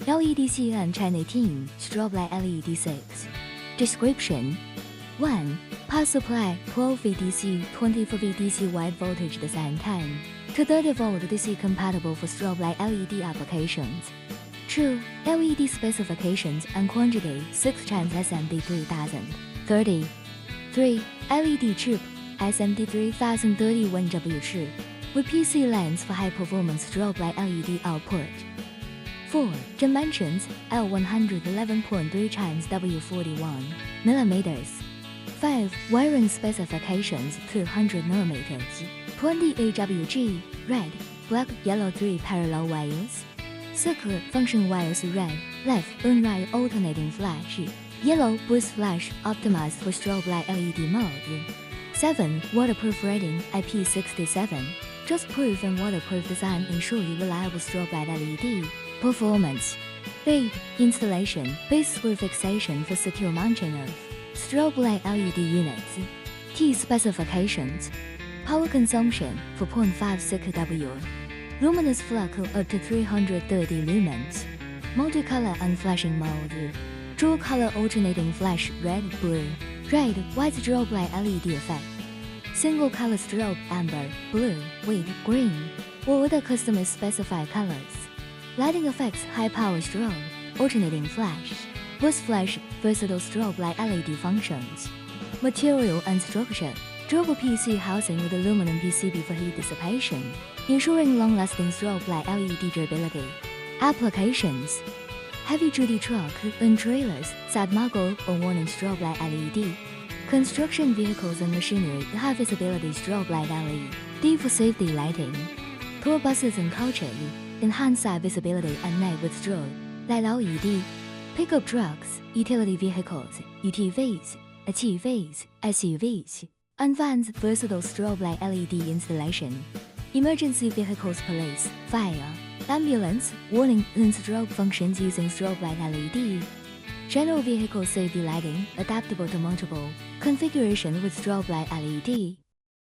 L.E.D CM1018 Strobe light LED 6. Description 1. Power supply 12V DC 24V DC wide voltage design 10 to 30V DC compatible for strobe light LED applications. 2. LED specifications and quantity 6 times SMD 3000 30. 3. LED chip SMD 3031 W2 with PC lens for high performance strobe light LED output. 4. Dimensions L111.3 times W41 millimeters. 5. Wiring specifications 200 millimeters. 20 AWG red, black, yellow 3 parallel wires. 6. Function wires red, left, and right alternating flash. Yellow boost flash optimized for strobe light LED mode. 7. Waterproof rating IP67. Dustproof and waterproof design ensure reliable strobe light LED performance. 8. Installation base screw fixation for secure mounting of strobe light LED units. T specifications. Power consumption 4.56 W. Luminous Flux up to 330 lumens. Multicolor unflashing mode. Dual color alternating flash red, blue, red, white strobe light LED effect. Single color strobe amber, blue, with green, or other customer specified colors. Lighting effects high power strobe, alternating flash, boost flash, versatile strobe light LED functions. Material and structure. Durable PC housing with aluminum PCB for heat dissipation, ensuring long-lasting strobe light LED durability. Applications. Heavy-duty truck and trailers, side model or warning strobe light LED. Construction vehicles and machinery, high visibility strobe light LED for safety lighting. Tour buses and coaches, enhance side visibility at night with strobe light LED. Pickup trucks, utility vehicles, UTVs, HEVs, SUVs, and vans, versatile strobe light LED installation. Emergency vehicles, police, fire, ambulance, warning, and strobe functions using strobe light LED. General vehicle safety lighting, adaptable to multiple configuration with strobe light LED.